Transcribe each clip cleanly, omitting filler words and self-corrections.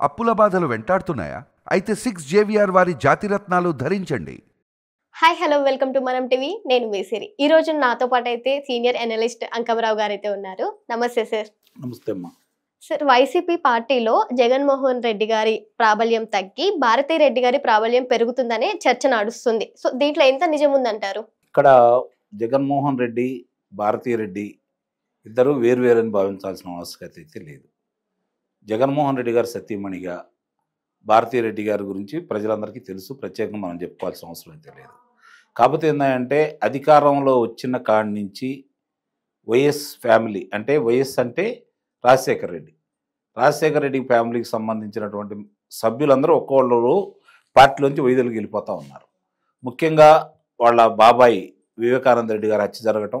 అప్పుల బాధలు వెంటాడుతున్నాయా? అయితే 6 జేవిఆర్ వారి జాతిరత్నాలు ధరించండి. హాయ్ హలో వెల్కమ్ టు మనం టీవీ. నేను మీ సిరి. ఈ రోజు నాతో పాటు అయితే సీనియర్ అనలిస్ట్ అంకమరావు గారు అయితే ఉన్నారు. నమస్తే సార్. నమస్తే అమ్మా. సార్, వైసీపీ పార్టీలో జగన్మోహన్ రెడ్డి గారి ప్రాబల్యం తగ్గి భారతీ రెడ్డి గారి ప్రాబల్యం పెరుగుతుందనే చర్చ నడుస్తుంది. సో దీంట్లో ఎంత నిజం ఉందంటారు? ఇక్కడ జగన్మోహన్ రెడ్డి, భారతీ రెడ్డి ఇద్దరు వేరువేరని భావించాల్సిన ఆవశ్యకత అయితే లేదు. జగన్మోహన్ రెడ్డి గారు సతీమణిగా, భారతీ రెడ్డి గారి గురించి ప్రజలందరికీ తెలుసు, ప్రత్యేకంగా మనం చెప్పుకోవాల్సిన అవసరం అయితే లేదు. కాకపోతే ఏంటంటే అధికారంలో వచ్చిన కాడి నుంచి వైఎస్ ఫ్యామిలీ, అంటే వైఎస్ అంటే రాజశేఖర రెడ్డి, రాజశేఖర రెడ్డి ఫ్యామిలీకి సంబంధించినటువంటి సభ్యులందరూ ఒక్కొక్కరు పార్టీలోంచి వైదొలిగి వెళ్ళిపోతూ ఉన్నారు. ముఖ్యంగా వాళ్ళ బాబాయి వివేకానంద రెడ్డి గారి హత్య జరగటం,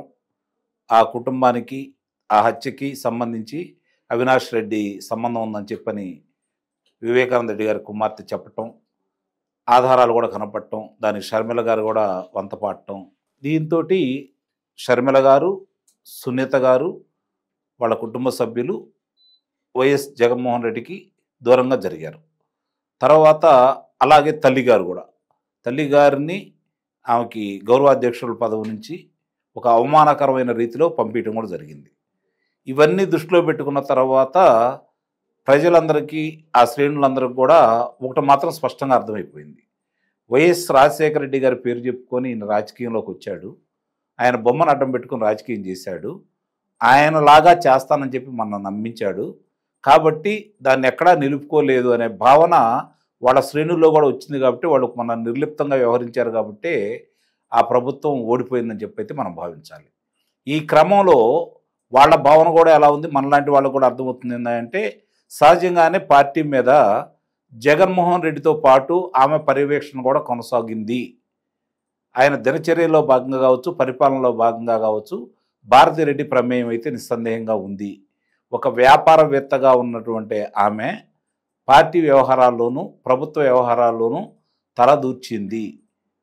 ఆ కుటుంబానికి ఆ హత్యకి సంబంధించి అవినాష్ రెడ్డి సంబంధం ఉందని చెప్పని వివేకానంద రెడ్డి గారి కుమార్తె చెప్పటం, ఆధారాలు కూడా కనపడటం, దానికి షర్మిల గారు కూడా వంతపాడటం, దీంతో షర్మిల గారు, సునీత గారు, వాళ్ళ కుటుంబ సభ్యులు వైఎస్ జగన్మోహన్ రెడ్డికి దూరంగా జరిగారు. తర్వాత అలాగే తల్లిగారు కూడా, తల్లిగారిని ఆమెకి గౌరవాధ్యక్షుల పదవి నుంచి ఒక అవమానకరమైన రీతిలో పంపించడం కూడా జరిగింది. ఇవన్నీ దృష్టిలో పెట్టుకున్న తర్వాత ప్రజలందరికీ, ఆ శ్రేణులందరికీ కూడా ఒకటి మాత్రం స్పష్టంగా అర్థమైపోయింది. వైఎస్ రాజశేఖర రెడ్డి గారి పేరు చెప్పుకొని ఈయన రాజకీయంలోకి వచ్చాడు, ఆయన బొమ్మను అడ్డం పెట్టుకుని రాజకీయం చేశాడు, ఆయనలాగా చేస్తానని చెప్పి మనం నమ్మించాడు, కాబట్టి దాన్ని ఎక్కడా నిలుపుకోలేదు అనే భావన వాళ్ళ శ్రేణుల్లో కూడా వచ్చింది. కాబట్టి వాళ్ళు మన నిర్లిప్తంగా వ్యవహరించారు, కాబట్టి ఆ ప్రభుత్వం ఓడిపోయిందని చెప్పి అయితే మనం భావించాలి. ఈ క్రమంలో వాళ్ళ భావన కూడా ఎలా ఉంది, మనలాంటి వాళ్ళకు కూడా అర్థమవుతుంది ఏంటంటే సహజంగానే పార్టీ మీద జగన్మోహన్ రెడ్డితో పాటు ఆమె పర్యవేక్షణ కూడా కొనసాగింది. ఆయన దినచర్యలో భాగంగా కావచ్చు, పరిపాలనలో భాగంగా కావచ్చు, భారతీ రెడ్డి ప్రమేయం అయితే నిస్సందేహంగా ఉంది. ఒక వ్యాపారవేత్తగా ఉన్నటువంటి ఆమె పార్టీ వ్యవహారాల్లోనూ ప్రభుత్వ వ్యవహారాల్లోనూ తలదూర్చింది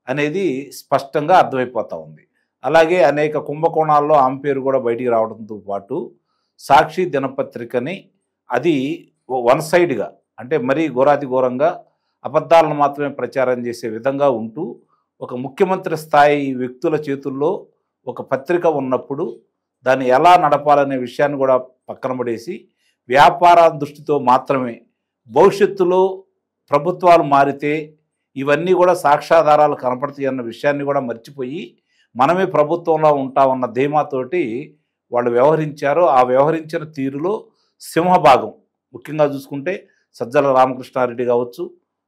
అనేది స్పష్టంగా అర్థమైపోతూ ఉంది. అలాగే అనేక కుంభకోణాల్లో ఆమె పేరు కూడా బయటికి రావడంతో పాటు సాక్షి దినపత్రికని అది వన్ సైడ్గా, అంటే మరీ ఘోరాతి ఘోరంగా అబద్ధాలను మాత్రమే ప్రచారం చేసే విధంగా ఉంటూ, ఒక ముఖ్యమంత్రి స్థాయి వ్యక్తుల చేతుల్లో ఒక పత్రిక ఉన్నప్పుడు దాన్ని ఎలా నడపాలనే విషయాన్ని కూడా పక్కన పడేసి వ్యాపార దృష్టితో మాత్రమే భవిష్యత్తులో ప్రభుత్వాలు మారితే ఇవన్నీ కూడా సాక్ష్యాధారాలు కనపడతాయి అన్న విషయాన్ని కూడా మర్చిపోయి మనమే ప్రభుత్వంలో ఉంటామన్న ధీమాతోటి వాళ్ళు వ్యవహరించారో, ఆ వ్యవహరించిన తీరులో సింహభాగం ముఖ్యంగా చూసుకుంటే సజ్జల రామకృష్ణారెడ్డి కావచ్చు,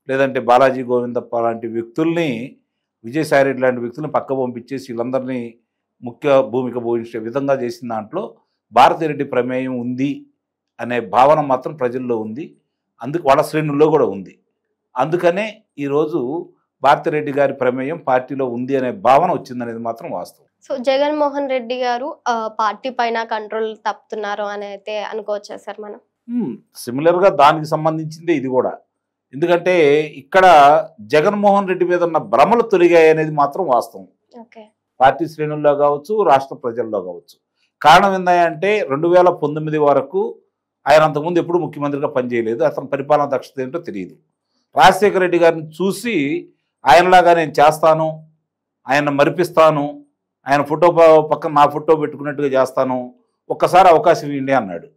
లేదంటే బాలాజీ గోవిందప్ప లాంటి వ్యక్తుల్ని, విజయసాయిరెడ్డి లాంటి వ్యక్తుల్ని పక్క పంపించేసి వీళ్ళందరినీ ముఖ్య భూమిక పోషించే విధంగా చేసిన దాంట్లో భారతిరెడ్డి ప్రమేయం ఉంది అనే భావన మాత్రం ప్రజల్లో ఉంది. అందుకు వాళ్ళ శ్రేణుల్లో కూడా ఉంది. అందుకనే ఈరోజు భారతిరెడ్డి గారి ప్రమేయం పార్టీలో ఉంది అనే భావన వచ్చిందనేది మాత్రం వాస్తవం. సో జగన్మోహన్ రెడ్డి గారు పార్టీ పైన కంట్రోల్ తప్పుతున్నారు అని అయితే అనుకోవచ్చా సార్ మనం? సిమిలర్గా దానికి సంబంధించిందే ఇది కూడా. ఎందుకంటే ఇక్కడ జగన్మోహన్ రెడ్డి మీద ఉన్న భ్రమలు తొలిగాయి అనేది మాత్రం వాస్తవం. పార్టీ శ్రేణుల్లో కావచ్చు, రాష్ట్ర ప్రజల్లో కావచ్చు. కారణం ఏంటంటే 2019 వరకు ఆయన అంతకుముందు ఎప్పుడు ముఖ్యమంత్రిగా పనిచేయలేదు, అతని పరిపాలన దక్షత ఏంటో తెలియదు. రాజశేఖర రెడ్డి గారిని చూసి ఆయనలాగా నేను చేస్తాను, ఆయన మరిపిస్తాను, ఆయన ఫోటో పక్కన నా ఫోటో పెట్టుకున్నట్టుగా చేస్తాను, ఒక్కసారి అవకాశం ఇవ్వండి అన్నాడు.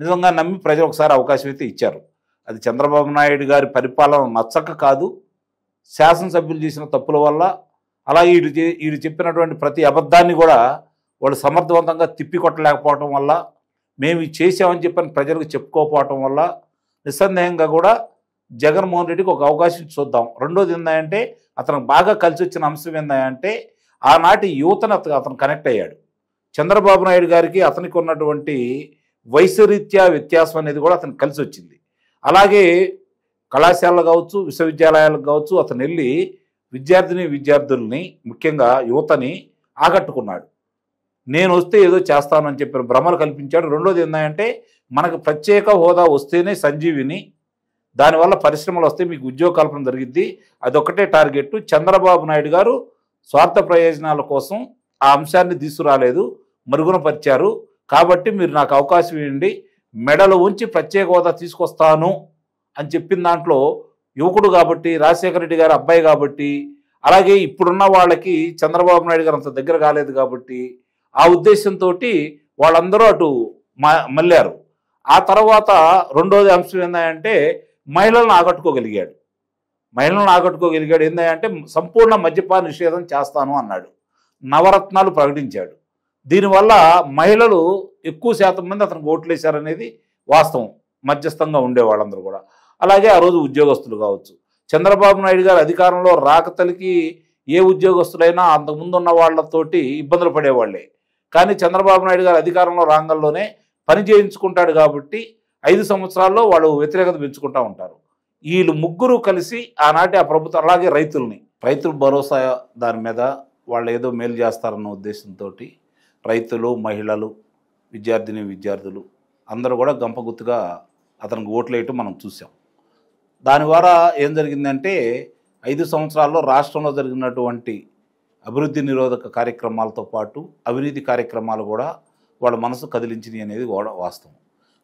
నిజంగా నమ్మి ప్రజలు ఒకసారి అవకాశం అయితే ఇచ్చారు. అది చంద్రబాబు నాయుడు గారి పరిపాలన నచ్చక కాదు, శాసనసభ్యులు చేసిన తప్పుల వల్ల, అలాగే వీడు చెప్పినటువంటి ప్రతి అబద్ధాన్ని కూడా వాళ్ళు సమర్థవంతంగా తిప్పికొట్టలేకపోవటం వల్ల, మేము ఇది చేసామని చెప్పని ప్రజలకు చెప్పుకోకపోవటం వల్ల నిస్సందేహంగా కూడా జగన్మోహన్ రెడ్డికి ఒక అవకాశం చూద్దాం. రెండోది ఏంటంటే అతనికి బాగా కలిసి వచ్చిన అంశం ఏంటంటే ఆనాటి యువతను అతను కనెక్ట్ అయ్యాడు. చంద్రబాబు నాయుడు గారికి అతనికి ఉన్నటువంటి వయసురీత్యా వ్యత్యాసం అనేది కూడా అతనికి కలిసి వచ్చింది. అలాగే కళాశాలలు కావచ్చు, విశ్వవిద్యాలయాలకు కావచ్చు అతను వెళ్ళి విద్యార్థుల్ని ముఖ్యంగా యువతని ఆకట్టుకున్నాడు. నేను వస్తే ఏదో చేస్తానని చెప్పిన భ్రమలు కల్పించాడు. రెండోది ఏంటంటే మనకు ప్రత్యేక హోదా వస్తేనే సంజీవిని, దానివల్ల పరిశ్రమలు వస్తే మీకు ఉద్యోగ కల్పన జరిగిద్ది, అదొక్కటే టార్గెట్. చంద్రబాబు నాయుడు గారు స్వార్థ ప్రయోజనాల కోసం ఆ అంశాన్ని తీసుకురాలేదు, మరుగున పరిచారు. కాబట్టి మీరు నాకు అవకాశం ఇవ్వండి, మెడలు ఉంచి ప్రత్యేక హోదా తీసుకొస్తాను అని చెప్పిన దాంట్లో యువకుడు కాబట్టి, రాజశేఖర రెడ్డి గారి అబ్బాయి కాబట్టి, అలాగే ఇప్పుడున్న వాళ్ళకి చంద్రబాబు నాయుడు గారు అంత దగ్గర కాలేదు కాబట్టి ఆ ఉద్దేశంతో వాళ్ళందరూ అటు మళ్ళారు. ఆ తర్వాత రెండోది అంశం ఏంటంటే మహిళలను ఆకట్టుకోగలిగాడు. ఏంటంటే సంపూర్ణ మద్యపాన నిషేధం చేస్తాను అన్నాడు. నవరత్నాలు ప్రకటించాడు. దీనివల్ల మహిళలు ఎక్కువ శాతం మంది అతనికి ఓట్లేశారనేది వాస్తవం. మధ్యస్థంగా ఉండే వాళ్ళందరూ కూడా. అలాగే ఆ రోజు ఉద్యోగస్తులు కావచ్చు. చంద్రబాబు నాయుడు గారు అధికారంలో రాకతలికి ఏ ఉద్యోగస్తులైనా అంతకుముందు ఉన్న వాళ్ళతోటి ఇబ్బందులు పడేవాళ్లే. కానీ చంద్రబాబు నాయుడు గారు అధికారంలో రాంగంలోనే పని చేయించుకుంటాడు కాబట్టి 5 సంవత్సరాల్లో వాళ్ళు వ్యతిరేకత పెంచుకుంటూ ఉంటారు. వీళ్ళు ముగ్గురు కలిసి ఆనాటి ఆ ప్రభుత్వం, అలాగే రైతుల భరోసా దాని మీద వాళ్ళు ఏదో మేలు చేస్తారన్న ఉద్దేశంతో రైతులు, మహిళలు, విద్యార్థులు అందరూ కూడా గంపగుత్తుగా అతనికి ఓట్లు వేయటం మనం చూసాం. దాని ద్వారా ఏం జరిగిందంటే 5 సంవత్సరాల్లో రాష్ట్రంలో జరిగినటువంటి అభివృద్ధి నిరోధక కార్యక్రమాలతో పాటు అవినీతి కార్యక్రమాలు కూడా వాళ్ళ మనసు కదిలించినాయి అనేది కూడా వాస్తవం.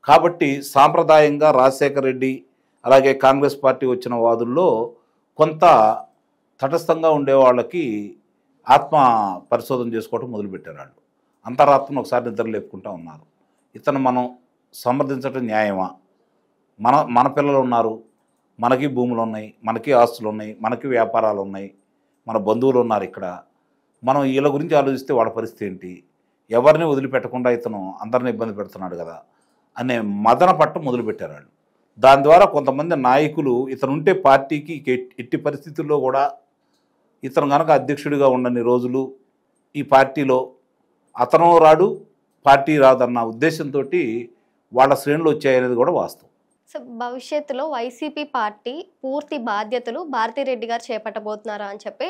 కాబట్టి సాంప్రదాయంగా రాజశేఖర రెడ్డి అలాగే కాంగ్రెస్ పార్టీ వచ్చిన వాదుల్లో కొంత తటస్థంగా ఉండే వాళ్ళకి ఆత్మ పరిశోధన చేసుకోవడం మొదలుపెట్టారు. వాళ్ళు అంతరాత్మను ఒకసారి నిద్ర లేపుకుంటూ ఉన్నారు. ఇతను మనం సమర్థించడం న్యాయమా? మన పిల్లలు ఉన్నారు, మనకి భూములు ఉన్నాయి, మనకి ఆస్తులు ఉన్నాయి, మనకి వ్యాపారాలు ఉన్నాయి, మన బంధువులు ఉన్నారు ఇక్కడ. మనం వీళ్ళ గురించి ఆలోచిస్తే వాళ్ళ పరిస్థితి ఏంటి? ఎవరిని వదిలిపెట్టకుండా ఇతను అందరిని ఇబ్బంది పెడుతున్నాడు కదా అనే మదన పట్టు మొదలుపెట్టారు వాళ్ళు. దాని ద్వారా కొంతమంది నాయకులు ఇతను ఉంటే పార్టీకి ఎట్టి పరిస్థితుల్లో కూడా ఇతను కనుక అధ్యక్షుడిగా ఉండని రోజులు ఈ పార్టీలో అతను రాడు, పార్టీ రాదన్న ఉద్దేశంతో వాళ్ళ శ్రేణులు వచ్చాయనేది కూడా వాస్తవం. సో భవిష్యత్తులో వైసీపీ పార్టీ పూర్తి బాధ్యతలు భారతిరెడ్డి గారు చేపట్టబోతున్నారా అని చెప్పి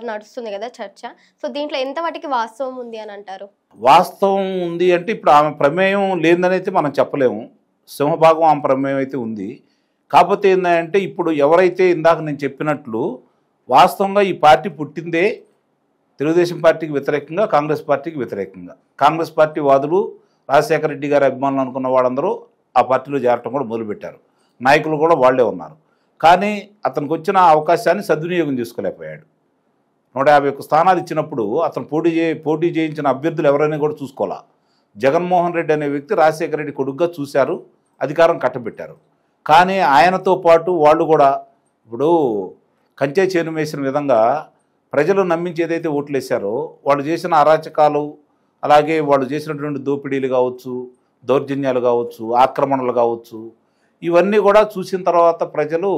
నడుస్తుంది కదా చర్చ. సో దీంట్లో ఎంత వాటికి వాస్తవం ఉంది అని అంటారు? వాస్తవం ఉంది అంటే ఇప్పుడు ఆమె ప్రమేయం లేదనైతే మనం చెప్పలేము. సింహభాగం ఆమె ప్రమేయం అయితే ఉంది. కాకపోతే ఏంటంటే ఇప్పుడు ఎవరైతే ఇందాక నేను చెప్పినట్లు వాస్తవంగా ఈ పార్టీ పుట్టిందే తెలుగుదేశం పార్టీకి వ్యతిరేకంగా, కాంగ్రెస్ పార్టీకి వ్యతిరేకంగా. కాంగ్రెస్ పార్టీ వాదులు, రాజశేఖర రెడ్డి గారి అభిమానులు అనుకున్న వాళ్ళందరూ ఆ పార్టీలో చేరటం కూడా మొదలుపెట్టారు. నాయకులు కూడా వాళ్లే ఉన్నారు. కానీ అతనికి వచ్చిన అవకాశాన్ని సద్వినియోగం చేసుకోలేకపోయాడు. 151 స్థానాలు ఇచ్చినప్పుడు అతను పోటీ చేయించిన అభ్యర్థులు ఎవరైనా కూడా చూసుకోవాలా. జగన్మోహన్ రెడ్డి అనే వ్యక్తి రాజశేఖర రెడ్డి కొడుకుగా చూశారు, అధికారం కట్టబెట్టారు. కానీ ఆయనతో పాటు వాళ్ళు కూడా ఇప్పుడు కంచె చేను వేసిన విధంగా ప్రజలు నమ్మించి ఏదైతే ఓట్లు వేశారో వాళ్ళు చేసిన అరాచకాలు, అలాగే వాళ్ళు చేసినటువంటి దోపిడీలు కావచ్చు, దౌర్జన్యాలు కావచ్చు, ఆక్రమణలు కావచ్చు, ఇవన్నీ కూడా చూసిన తర్వాత ప్రజలు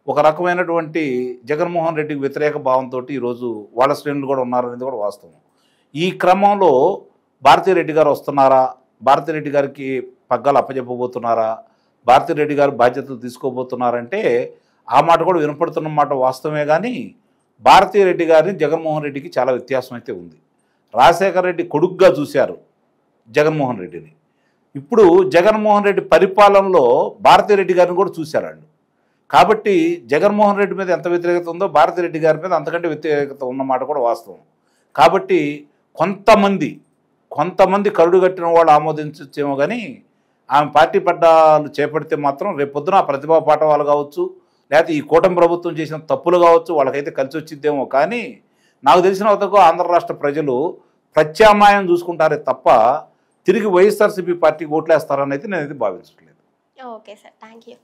ఒక రకమైనటువంటి జగన్మోహన్ రెడ్డికి వ్యతిరేక భావంతో ఈరోజు వాళ్ళ శ్రేణులు కూడా ఉన్నారనేది కూడా వాస్తవం. ఈ క్రమంలో భారతిరెడ్డి గారు వస్తున్నారా, భారతిరెడ్డి గారికి పగ్గాలు అప్పచెప్పబోతున్నారా, భారతిరెడ్డి గారు బాధ్యతలు తీసుకోబోతున్నారంటే ఆ మాట కూడా వినపడుతున్న మాట వాస్తవమే. కానీ భారతిరెడ్డి గారిని జగన్మోహన్ రెడ్డికి చాలా వ్యత్యాసం అయితే ఉంది. రాజశేఖర రెడ్డి కొడుకుగా చూశారు జగన్మోహన్ రెడ్డిని. ఇప్పుడు జగన్మోహన్ రెడ్డి పరిపాలనలో భారతిరెడ్డి గారిని కూడా చూశారు వాళ్ళు. కాబట్టి జగన్మోహన్ రెడ్డి మీద ఎంత వ్యతిరేకత ఉందో భారతిరెడ్డి గారి మీద అంతకంటే వ్యతిరేకత ఉన్నమాట కూడా వాస్తవం. కాబట్టి కొంతమంది కరుడు కట్టిన వాళ్ళు ఆమోదించచ్చేమో, కానీ ఆమె పార్టీ పట్టాలు చేపడితే మాత్రం రేపొద్దున ప్రతిభా పాఠవాలు కావచ్చు, లేకపోతే ఈ కూటమి ప్రభుత్వం చేసిన తప్పులు కావచ్చు, వాళ్ళకైతే కలిసి వచ్చిద్దేమో. కానీ నాకు తెలిసిన వరకు ఆంధ్ర రాష్ట్ర ప్రజలు ప్రత్యామ్నాయం చూసుకుంటారే తప్ప తిరిగి వైఎస్ఆర్సీపీ పార్టీకి ఓట్లేస్తారని అయితే నేనైతే భావించట్లేదు. Okay sir, thank you.